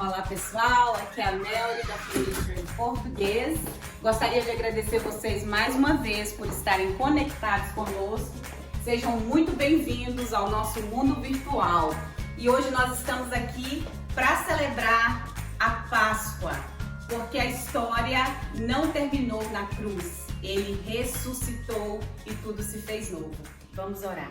Olá pessoal, aqui é a Melly da Furniture em Português. Gostaria de agradecer vocês mais uma vez por estarem conectados conosco. Sejam muito bem-vindos ao nosso mundo virtual. E hoje nós estamos aqui para celebrar a Páscoa, porque a história não terminou na cruz. Ele ressuscitou e tudo se fez novo. Vamos orar.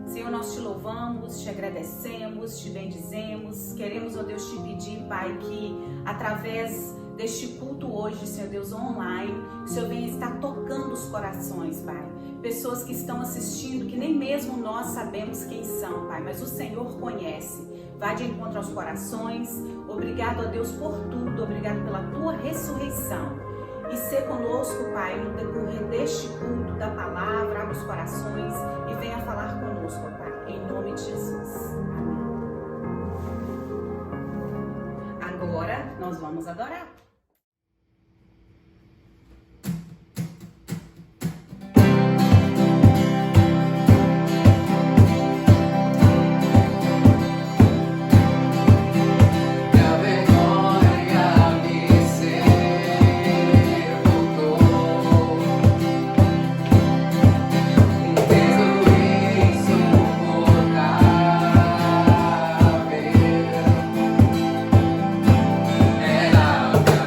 Senhor, nós te louvamos, te agradecemos, te bendizemos. Queremos, ó Deus, te pedir, Pai, que através deste culto hoje, Senhor Deus, online, o Senhor venha estar tocando os corações, Pai. Pessoas que estão assistindo, que nem mesmo nós sabemos quem são, Pai, mas o Senhor conhece. Vai de encontro aos corações. Obrigado, ó Deus, por tudo. Obrigado pela tua ressurreição. E ser conosco, Pai, no decorrer deste culto da palavra, abra os corações e venha falar conosco, Pai, em nome de Jesus. Amém. Agora nós vamos adorar. Era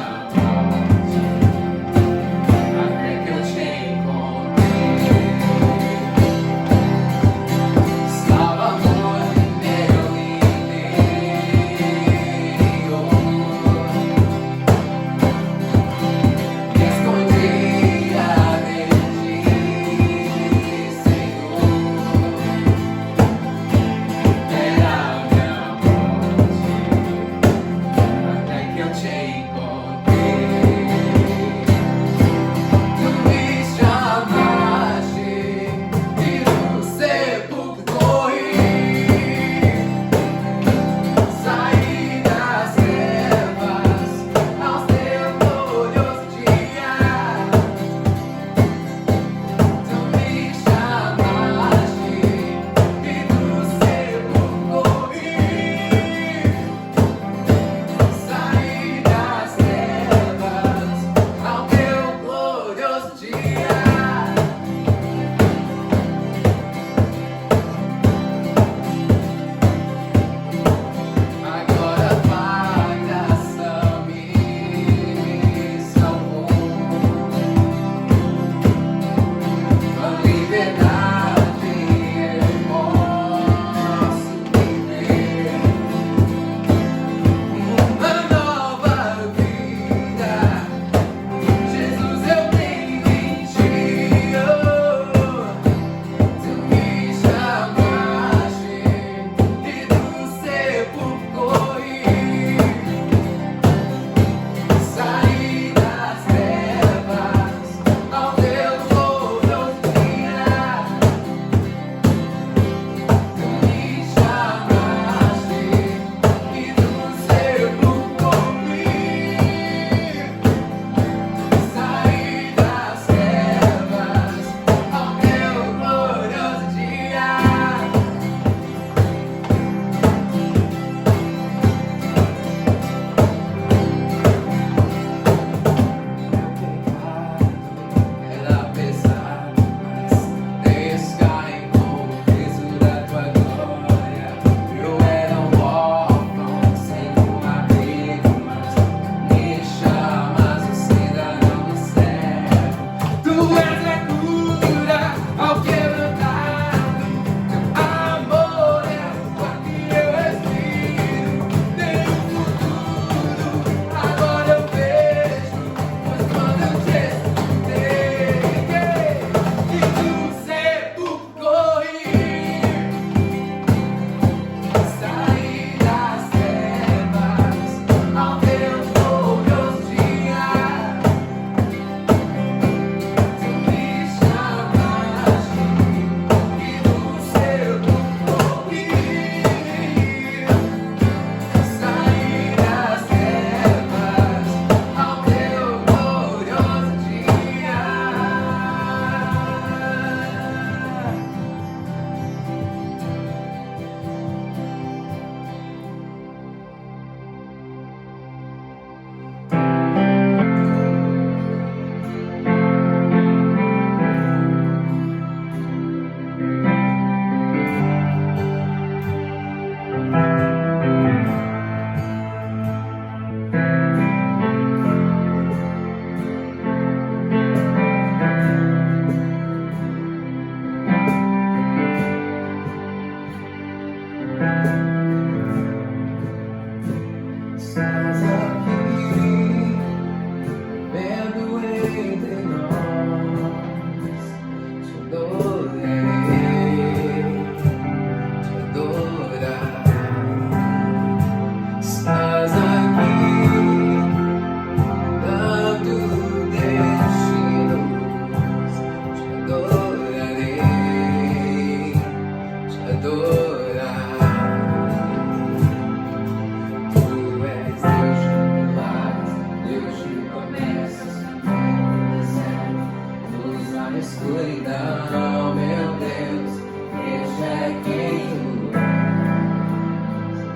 escuridão, meu Deus, veja quem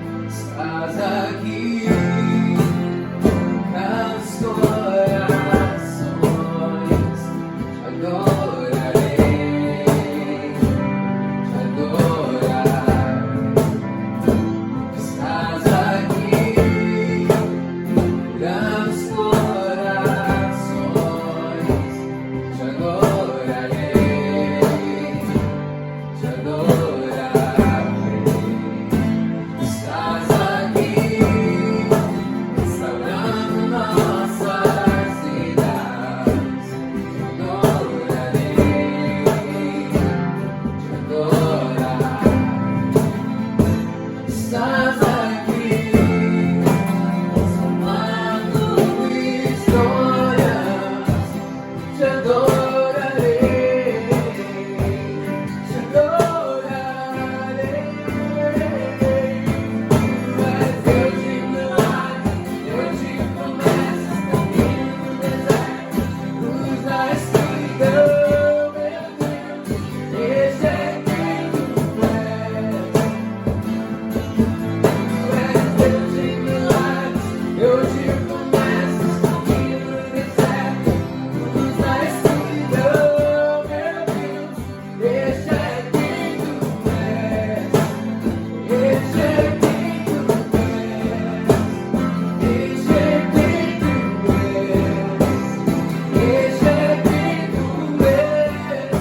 tu estás aqui. Os corações te adorarei, te adorar. Estás aqui, os corações te adorarei, te adorarei. Estás aqui, restaurando nossas vidas. Te adorarei, te adorar. Estás aqui, transformando histórias. Te adorarei, te adorarei. Mas eu te milagre, eu te promessas, caminho no deserto, luz da escuridão, meu Deus, esse é quem tu és. Deus de milagres, eu te promessas, caminho no deserto, luz da escuridão, meu Deus, esse é quem tu és, esse é quem tu és, esse é quem tu és, esse é quem tu és,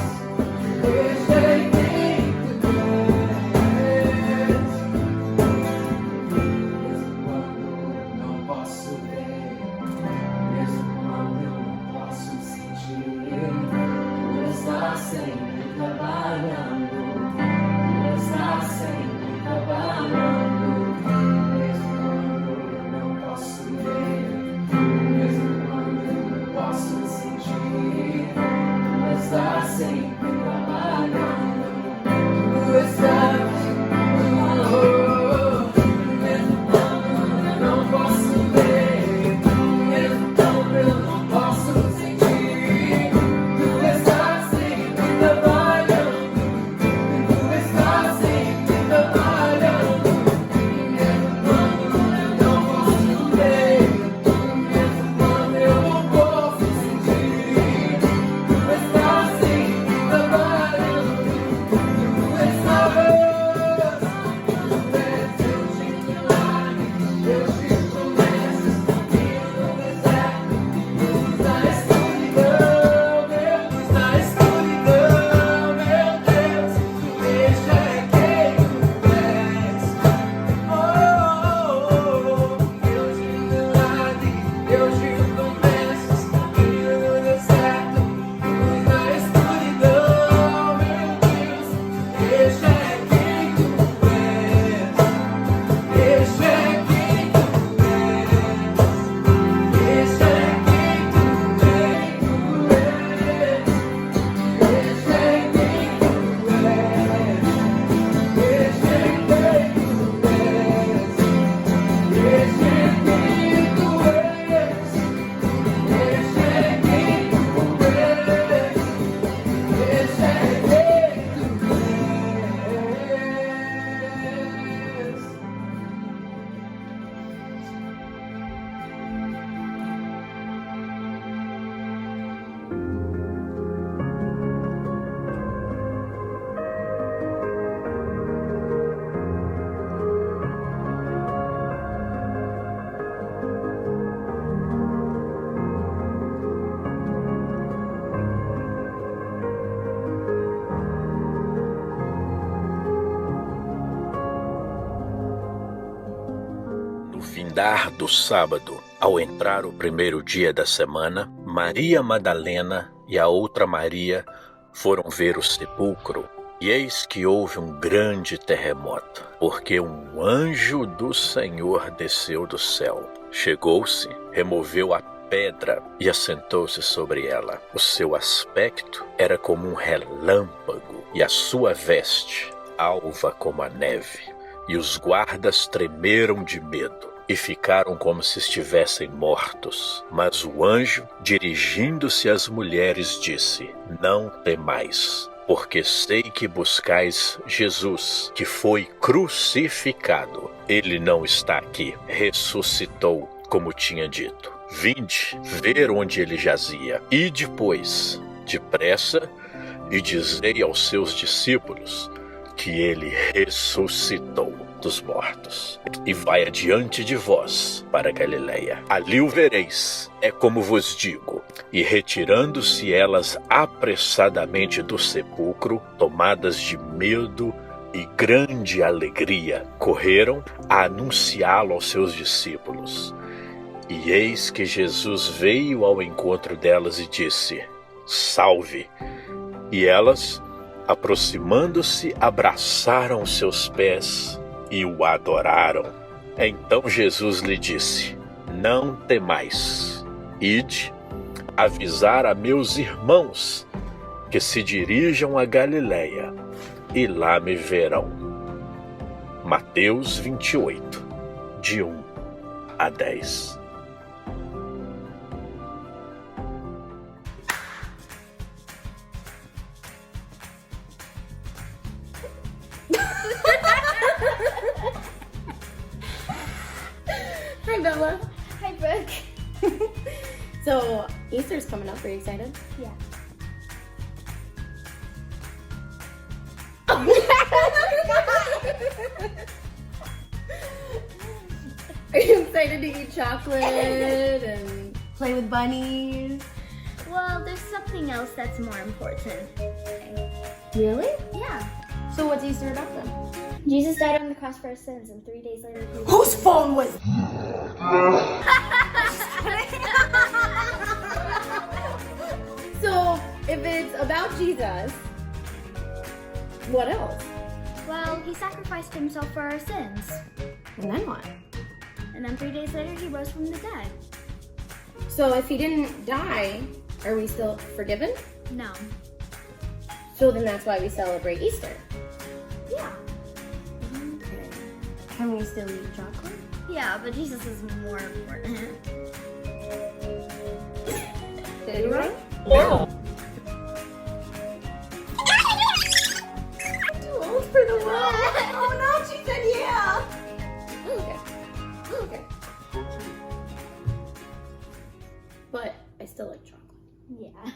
esse é quem tu és. Mesmo quando não posso ver, mesmo quando eu não posso sentir, tu estás sempre trabalhando, tu estás sempre trabalhando. Mesmo quando eu não posso ver, mesmo quando eu não posso sentir, tu estás sempre trabalhando, tu estás. Mesmo quando eu não posso ver, mesmo quando eu não posso sentir, tu estás sempre trabalhando, tu estás sempre trabalhando. Mesmo quando eu não posso ver, mesmo quando eu não posso sentir, tu estás sempre trabalhando, tu estás. findar do sábado, ao entrar o primeiro dia da semana, Maria Madalena e a outra Maria foram ver o sepulcro. E eis que houve um grande terremoto, porque um anjo do Senhor desceu do céu. Chegou-se, removeu a pedra e assentou-se sobre ela. O seu aspecto era como um relâmpago, e a sua veste alva como a neve. E os guardas tremeram de medo. e ficaram como se estivessem mortos. Mas o anjo, dirigindo-se às mulheres, disse: Não temais, porque sei que buscais Jesus, que foi crucificado. Ele não está aqui, ressuscitou, como tinha dito. Vinde ver onde ele jazia. E depois, depressa, e dizei aos seus discípulos que ele ressuscitou dos mortos, e vai adiante de vós para Galiléia. Ali o vereis, é como vos digo. E retirando-se elas apressadamente do sepulcro, tomadas de medo e grande alegria, correram a anunciá-lo aos seus discípulos. E eis que Jesus veio ao encontro delas e disse: Salve! E elas, aproximando-se, abraçaram os seus pés e o adoraram. Então Jesus lhe disse: Não temais, ide avisar a meus irmãos que se dirijam a Galiléia, e lá me verão. Mateus 28, de 1 a 10. Hi, Bella. Hi, Brooke. So, Easter's coming up. Are you excited? Yeah. Are you excited to eat chocolate and play with bunnies? Well, there's something else that's more important. Really? Yeah. So, what's Easter about then? Jesus died on the cross for our sins, and 3 days later he Whose phone was? So, if it's about Jesus, what else? Well, he sacrificed himself for our sins. And then what? And then 3 days later he rose from the dead. So, if he didn't die, are we still forgiven? No. So then that's why we celebrate Easter. Yeah. Okay. Can we still eat chocolate? Yeah, but Jesus is more important. Did you run? No. Too old for the world. Oh no, she said yeah. Okay. Okay. But I still like chocolate. Yeah.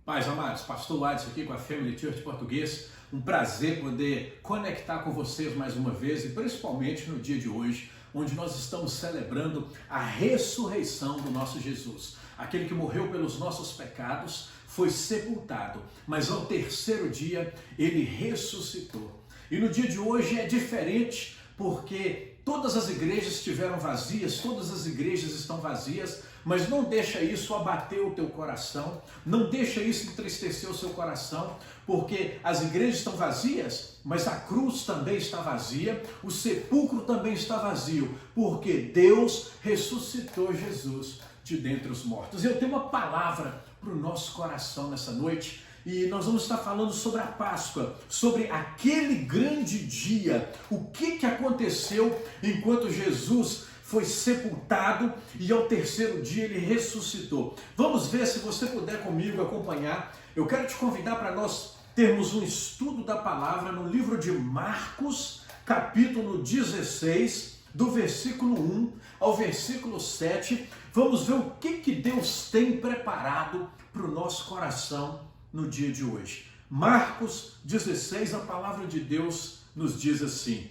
Pais amados, Pastor Adson aqui com a Family Church Português. Um prazer poder conectar com vocês mais uma vez e principalmente no dia de hoje, onde nós estamos celebrando a ressurreição do nosso Jesus. Aquele que morreu pelos nossos pecados, foi sepultado, mas ao terceiro dia ele ressuscitou. E no dia de hoje é diferente porque todas as igrejas estiveram vazias, todas as igrejas estão vazias, mas não deixa isso abater o teu coração, não deixa isso entristecer o seu coração, porque as igrejas estão vazias, mas a cruz também está vazia, o sepulcro também está vazio, porque Deus ressuscitou Jesus de dentre os mortos. Eu tenho uma palavra para o nosso coração nessa noite, e nós vamos estar falando sobre a Páscoa, sobre aquele grande dia, o que aconteceu enquanto Jesus foi sepultado e ao terceiro dia ele ressuscitou. Vamos ver, se você puder comigo acompanhar. Eu quero te convidar para nós termos um estudo da palavra no livro de Marcos, capítulo 16, do versículo 1 ao versículo 7. Vamos ver o que Deus tem preparado para o nosso coração no dia de hoje. Marcos 16, a palavra de Deus nos diz assim,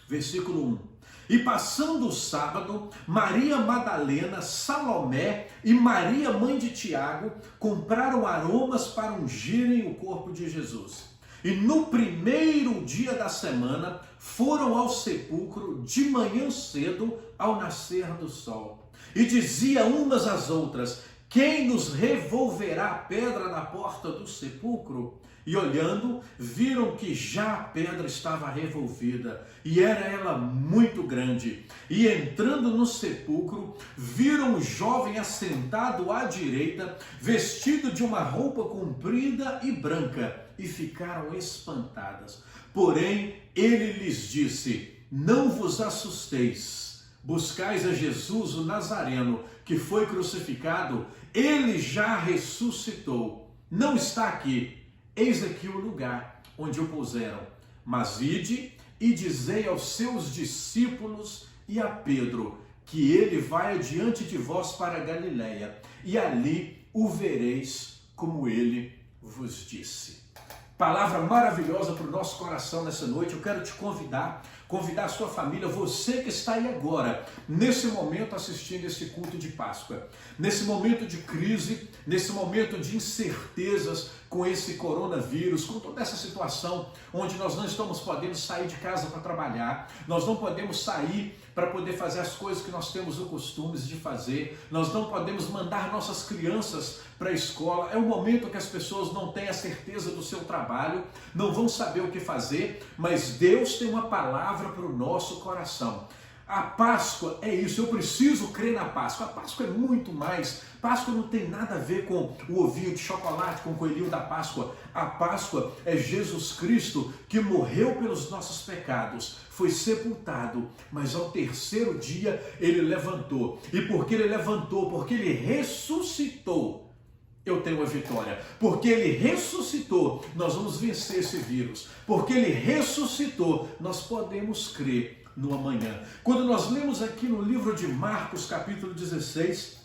versículo 1. E passando o sábado, Maria Madalena, Salomé e Maria, mãe de Tiago, compraram aromas para ungirem o corpo de Jesus. E no primeiro dia da semana, foram ao sepulcro de manhã cedo, ao nascer do sol. E dizia umas às outras: Quem nos revolverá a pedra da porta do sepulcro? E olhando, viram que já a pedra estava revolvida, e era ela muito grande. E entrando no sepulcro, viram o jovem assentado à direita, vestido de uma roupa comprida e branca, e ficaram espantadas. Porém, ele lhes disse: não vos assusteis, buscais a Jesus o Nazareno, que foi crucificado. Ele já ressuscitou, não está aqui. Eis aqui o lugar onde o puseram. Mas ide e dizei aos seus discípulos e a Pedro que ele vai adiante de vós para a Galileia, e ali o vereis como ele vos disse. Palavra maravilhosa para o nosso coração nessa noite. Eu quero te convidar a sua família, você que está aí agora, nesse momento assistindo esse culto de Páscoa, nesse momento de crise, nesse momento de incertezas com esse coronavírus, com toda essa situação onde nós não estamos podendo sair de casa para trabalhar, nós não podemos sair para poder fazer as coisas que nós temos o costume de fazer, nós não podemos mandar nossas crianças para a escola. É um momento que as pessoas não têm a certeza do seu trabalho, não vão saber o que fazer, mas Deus tem uma palavra para o nosso coração. A Páscoa é isso, eu preciso crer na Páscoa. A Páscoa é muito mais. Páscoa não tem nada a ver com o ovinho de chocolate, com o coelhinho da Páscoa. A Páscoa é Jesus Cristo que morreu pelos nossos pecados, foi sepultado, mas ao terceiro dia ele levantou. E porque ele levantou, porque ele ressuscitou, eu tenho a vitória. Porque ele ressuscitou, nós vamos vencer esse vírus. Porque ele ressuscitou, nós podemos crer no amanhã. Quando nós lemos aqui no livro de Marcos, capítulo 16,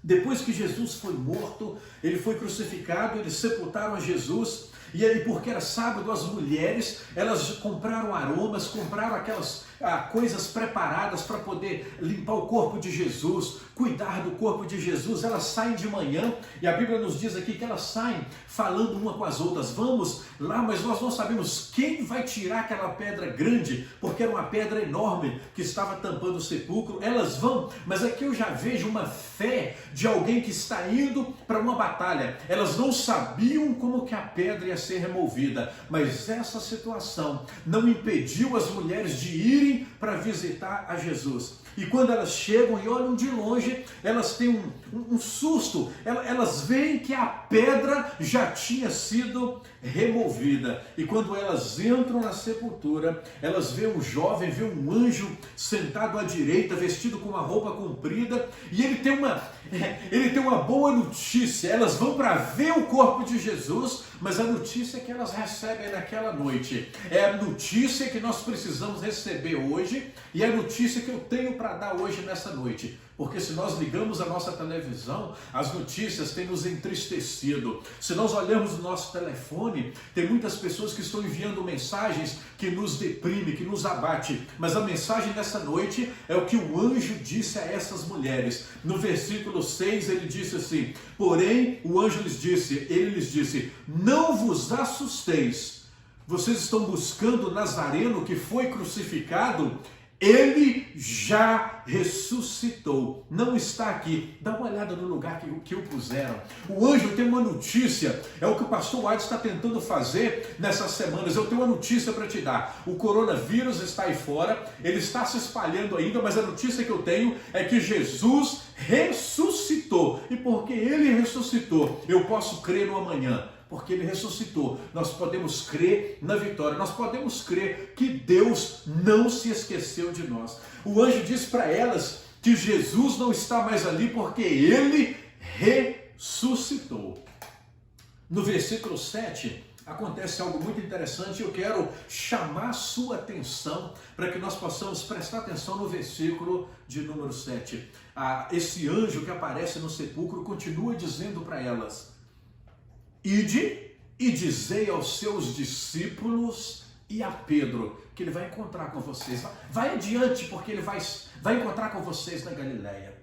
depois que Jesus foi morto, ele foi crucificado, eles sepultaram a Jesus, e aí, porque era sábado, as mulheres, elas compraram aromas, compraram aquelas coisas preparadas para poder limpar o corpo de Jesus, cuidar do corpo de Jesus. Elas saem de manhã, e a Bíblia nos diz aqui que elas saem falando uma com as outras: vamos lá, mas nós não sabemos quem vai tirar aquela pedra grande, porque era uma pedra enorme que estava tampando o sepulcro. Elas vão, mas aqui eu já vejo uma fé de alguém que está indo para uma batalha. Elas não sabiam como que a pedra ia ser removida, mas essa situação não impediu as mulheres de irem para visitar a Jesus. E quando elas chegam e olham de longe, elas têm um susto. Elas veem que a pedra já tinha sido removida. E quando elas entram na sepultura, elas veem um jovem, veem um anjo sentado à direita, vestido com uma roupa comprida, e ele tem uma boa notícia. Elas vão para ver o corpo de Jesus, mas a notícia que elas recebem naquela noite é a notícia que nós precisamos receber hoje, e é a notícia que eu tenho para dar hoje nessa noite. Porque se nós ligamos a nossa televisão, as notícias têm nos entristecido. Se nós olhamos o nosso telefone, tem muitas pessoas que estão enviando mensagens que nos deprime, que nos abate. Mas a mensagem dessa noite é o que o anjo disse a essas mulheres. No versículo 6 ele disse assim: porém o anjo ele lhes disse, não vos assusteis. Vocês estão buscando o Nazareno que foi crucificado? Ele já ressuscitou, não está aqui. Dá uma olhada no lugar que o puseram. O anjo tem uma notícia, é o que o pastor White está tentando fazer nessas semanas. Eu tenho uma notícia para te dar. O coronavírus está aí fora, ele está se espalhando ainda, mas a notícia que eu tenho é que Jesus ressuscitou. E porque ele ressuscitou, eu posso crer no amanhã. Porque ele ressuscitou, nós podemos crer na vitória, nós podemos crer que Deus não se esqueceu de nós. O anjo disse para elas que Jesus não está mais ali porque ele ressuscitou. No versículo 7 acontece algo muito interessante e eu quero chamar a sua atenção para que nós possamos prestar atenção no versículo de número 7. Esse anjo que aparece no sepulcro continua dizendo para elas: ide e dizei aos seus discípulos e a Pedro que ele vai encontrar com vocês. Vai adiante, porque ele vai encontrar com vocês na Galileia.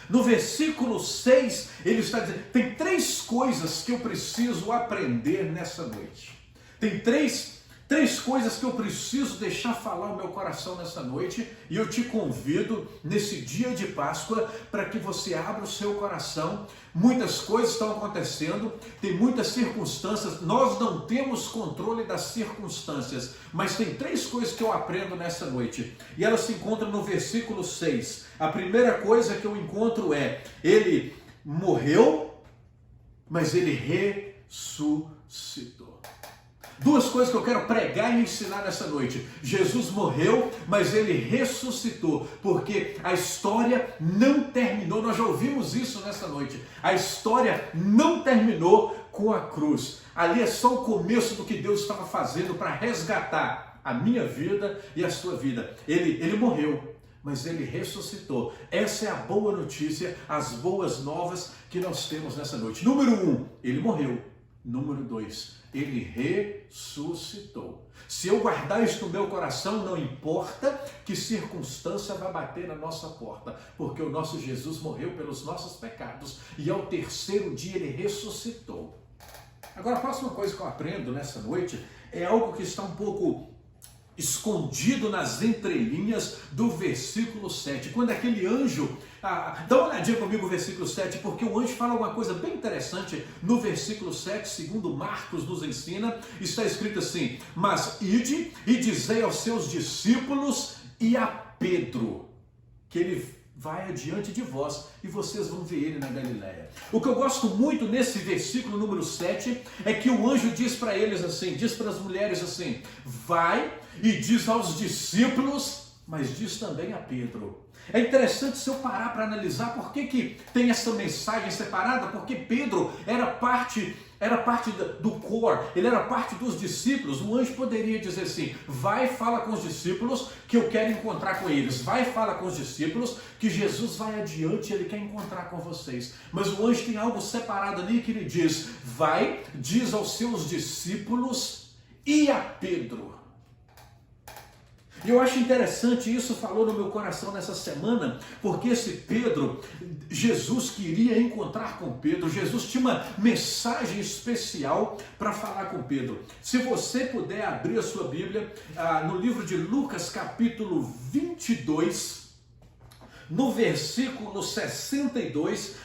No versículo 6, ele está dizendo, tem 3 coisas que eu preciso aprender nessa noite. Tem três 3 coisas que eu preciso deixar falar o meu coração nessa noite, e eu te convido nesse dia de Páscoa para que você abra o seu coração. Muitas coisas estão acontecendo, tem muitas circunstâncias, nós não temos controle das circunstâncias, mas tem 3 coisas que eu aprendo nessa noite, e elas se encontram no versículo 6. A primeira coisa que eu encontro é, ele morreu, mas ele ressuscitou. 2 coisas que eu quero pregar e ensinar nessa noite. Jesus morreu, mas ele ressuscitou, porque a história não terminou. Nós já ouvimos isso nessa noite. A história não terminou com a cruz. Ali é só o começo do que Deus estava fazendo para resgatar a minha vida e a sua vida. Ele morreu, mas ele ressuscitou. Essa é a boa notícia, as boas novas que nós temos nessa noite. Número 1, ele morreu. Número 2, ele ressuscitou. Se eu guardar isso no meu coração, não importa que circunstância vai bater na nossa porta, porque o nosso Jesus morreu pelos nossos pecados e ao 3º dia ele ressuscitou. Agora, a próxima coisa que eu aprendo nessa noite é algo que está um pouco escondido nas entrelinhas do versículo 7. Quando aquele anjo... dá uma olhadinha comigo o versículo 7, porque o anjo fala uma coisa bem interessante no versículo 7, segundo Marcos nos ensina. Está escrito assim: mas ide e dizei aos seus discípulos e a Pedro que ele vai adiante de vós e vocês vão ver ele na Galileia. O que eu gosto muito nesse versículo número 7 é que o anjo diz para eles assim, diz para as mulheres assim: vai e diz aos discípulos, mas diz também a Pedro. É interessante se eu parar para analisar por que tem essa mensagem separada, porque Pedro era parte do core, ele era parte dos discípulos. O anjo poderia dizer assim: vai, fala com os discípulos que eu quero encontrar com eles. Vai, fala com os discípulos que Jesus vai adiante, ele quer encontrar com vocês. Mas o anjo tem algo separado ali que ele diz: vai, diz aos seus discípulos e a Pedro. E eu acho interessante, isso falou no meu coração nessa semana, porque esse Pedro, Jesus queria encontrar com Pedro, Jesus tinha uma mensagem especial para falar com Pedro. Se você puder abrir a sua Bíblia, no livro de Lucas, capítulo 22, no versículo 62,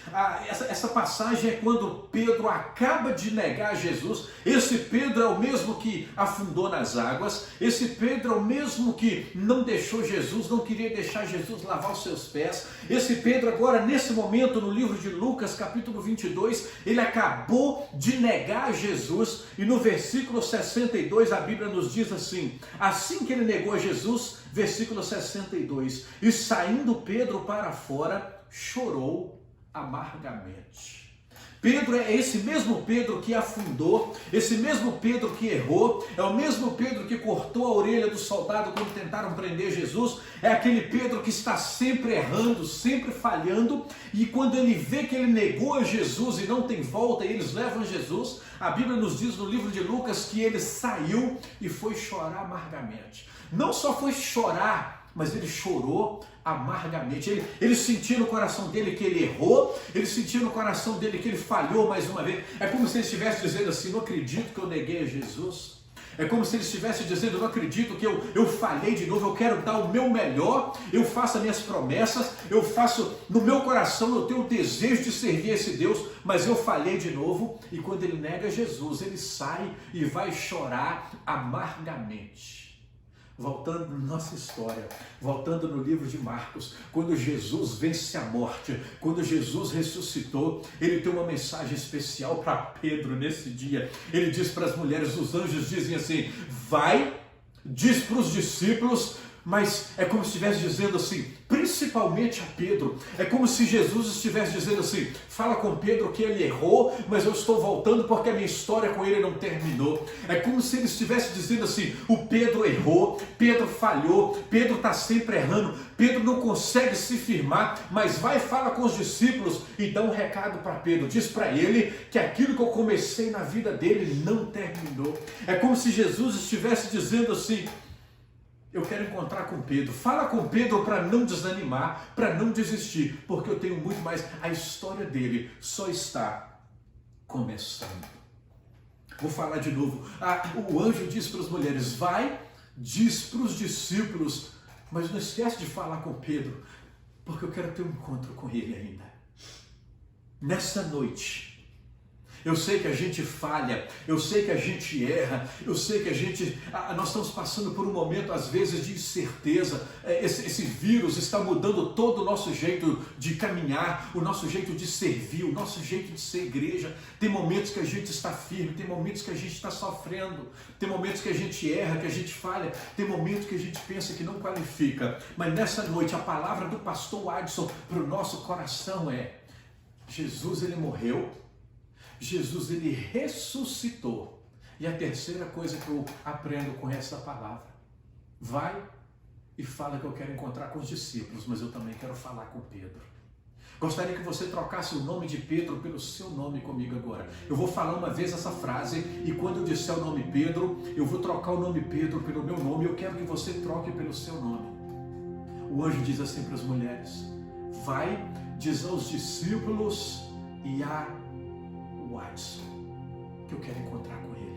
essa passagem é quando Pedro acaba de negar Jesus. Esse Pedro é o mesmo que afundou nas águas, esse Pedro é o mesmo que não deixou Jesus, não queria deixar Jesus lavar os seus pés. Esse Pedro agora, nesse momento, no livro de Lucas, capítulo 22, ele acabou de negar Jesus, e no versículo 62 a Bíblia nos diz assim: assim que ele negou Jesus, versículo 62, e saindo Pedro para fora, chorou amargamente. Pedro é esse mesmo Pedro que afundou, esse mesmo Pedro que errou, é o mesmo Pedro que cortou a orelha do soldado quando tentaram prender Jesus, é aquele Pedro que está sempre errando, sempre falhando, e quando ele vê que ele negou a Jesus e não tem volta, e eles levam Jesus, a Bíblia nos diz no livro de Lucas que ele saiu e foi chorar amargamente. Não só foi chorar, mas ele chorou amargamente. Ele sentiu no coração dele que ele errou, ele sentiu no coração dele que ele falhou mais uma vez. É como se ele estivesse dizendo assim: não acredito que eu neguei a Jesus. É como se ele estivesse dizendo: não acredito que eu falhei de novo, eu quero dar o meu melhor, eu faço as minhas promessas, eu faço, no meu coração eu tenho o desejo de servir esse Deus, mas eu falhei de novo. E quando ele nega Jesus, ele sai e vai chorar amargamente. Voltando na nossa história, voltando no livro de Marcos, quando Jesus vence a morte, quando Jesus ressuscitou, ele tem uma mensagem especial para Pedro nesse dia. Ele diz para as mulheres, os anjos dizem assim: vai, diz para os discípulos, mas é como se estivesse dizendo assim, principalmente a Pedro, é como se Jesus estivesse dizendo assim: fala com Pedro que ele errou, mas eu estou voltando porque a minha história com ele não terminou. É como se ele estivesse dizendo assim: o Pedro errou, Pedro falhou, Pedro está sempre errando, Pedro não consegue se firmar, mas vai e fala com os discípulos e dá um recado para Pedro, diz para ele que aquilo que eu comecei na vida dele não terminou. É como se Jesus estivesse dizendo assim: eu quero encontrar com Pedro, fala com Pedro para não desanimar, para não desistir, porque eu tenho muito mais. A história dele só está começando. Vou falar de novo. O anjo diz para as mulheres, vai, diz para os discípulos, mas não esquece de falar com Pedro, porque eu quero ter um encontro com ele ainda. Nessa noite, eu sei que a gente falha, eu sei que a gente erra, eu sei que nós estamos passando por um momento às vezes de incerteza. Esse vírus está mudando todo o nosso jeito de caminhar, o nosso jeito de servir, o nosso jeito de ser igreja. Tem momentos que a gente está firme, tem momentos que a gente está sofrendo, tem momentos que a gente erra, que a gente falha, tem momentos que a gente pensa que não qualifica. Mas nessa noite a palavra do pastor Adson para o nosso coração é: Jesus, ele morreu, Jesus, ele ressuscitou. E a terceira coisa que eu aprendo com essa palavra: vai e fala que eu quero encontrar com os discípulos, mas eu também quero falar com Pedro. Gostaria que você trocasse o nome de Pedro pelo seu nome comigo agora. Eu vou falar uma vez essa frase e quando eu disser o nome Pedro, eu vou trocar o nome Pedro pelo meu nome. Eu quero que você troque pelo seu nome. O anjo diz assim para as mulheres: vai, diz aos discípulos e a Watson que eu quero encontrar com ele.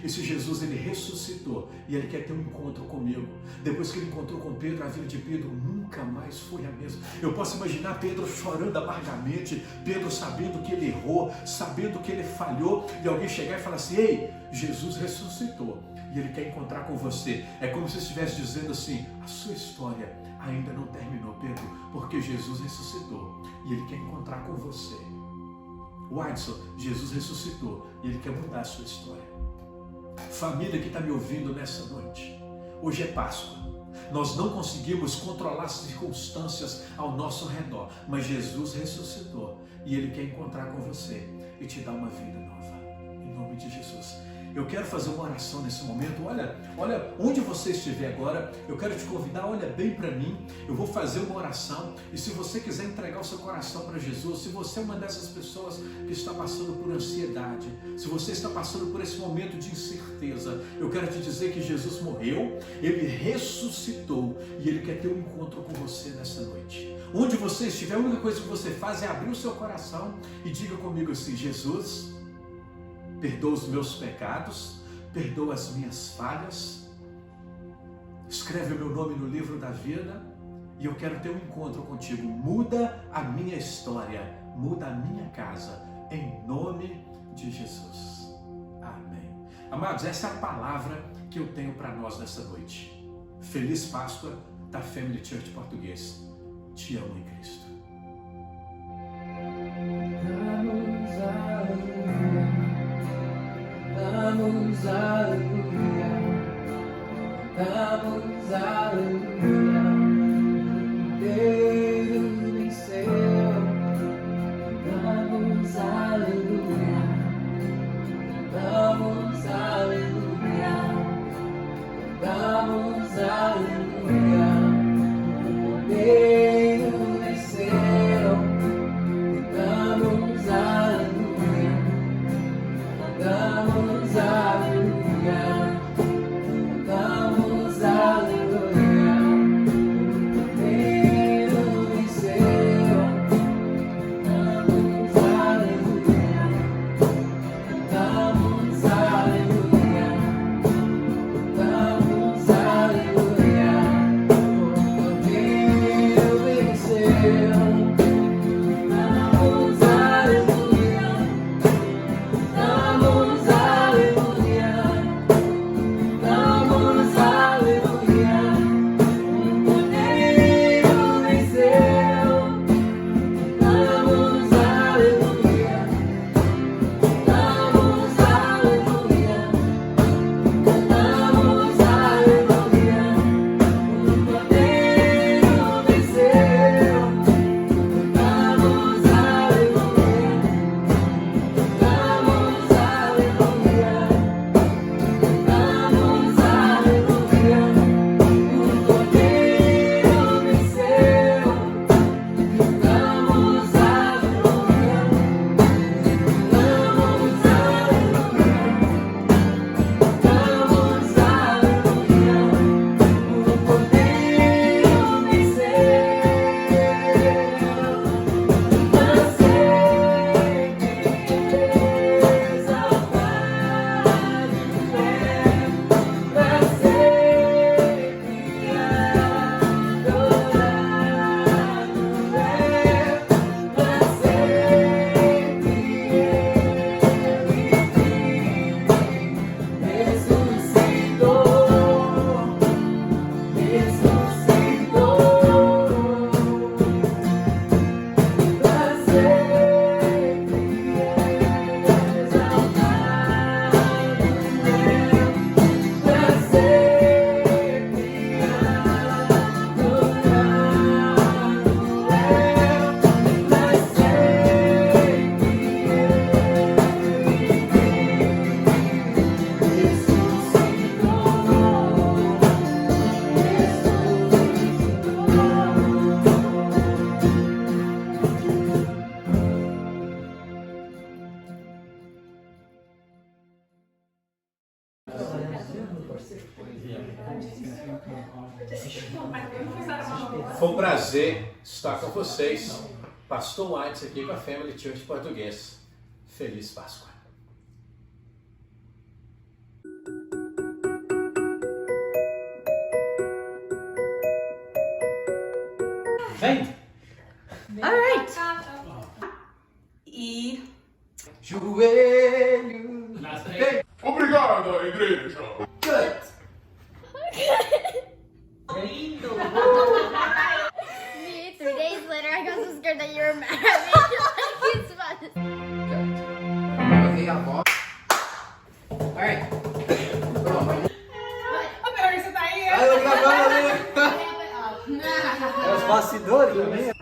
Esse Jesus, ele ressuscitou e ele quer ter um encontro comigo. Depois que ele encontrou com Pedro, a vida de Pedro nunca mais foi a mesma. Eu posso imaginar Pedro chorando amargamente, Pedro sabendo que ele errou, sabendo que ele falhou, e alguém chegar e falar assim: ei, Jesus ressuscitou e ele quer encontrar com você. É como se estivesse dizendo assim: a sua história ainda não terminou, Pedro, porque Jesus ressuscitou e ele quer encontrar com você. Watson, Jesus ressuscitou e ele quer mudar a sua história. Família que está me ouvindo nessa noite, hoje é Páscoa. Nós não conseguimos controlar as circunstâncias ao nosso redor, mas Jesus ressuscitou e ele quer encontrar com você e te dar uma vida nova. Em nome de Jesus. Eu quero fazer uma oração nesse momento. Olha onde você estiver agora, eu quero te convidar, olha bem para mim. Eu vou fazer uma oração e se você quiser entregar o seu coração para Jesus, se você é uma dessas pessoas que está passando por ansiedade, se você está passando por esse momento de incerteza, eu quero te dizer que Jesus morreu, ele ressuscitou e ele quer ter um encontro com você nessa noite. Onde você estiver, a única coisa que você faz é abrir o seu coração e diga comigo assim: Jesus, perdoa os meus pecados, perdoa as minhas falhas, escreve o meu nome no livro da vida e eu quero ter um encontro contigo. Muda a minha história, muda a minha casa, em nome de Jesus. Amém. Amados, essa é a palavra que eu tenho para nós nessa noite. Feliz Páscoa da Family Church Português. Te amo em Cristo. Damos aleluia, damos aleluia, Deus venceu. Damos aleluia, damos aleluia, damos aleluia, Deus venceu. Foi um prazer estar com vocês. Pastor White aqui com a Family Church Português. Feliz Páscoa. Vem! All right. E Joelho. Obrigado, igreja! lindo. Me, 3 days later, I got so scared that you were mad at me. Like, it's fun. Okay, a voz. Alright. Pronto. Ô, Mary, você tá aí? Aí, eu gravando ali. É os bastidores também.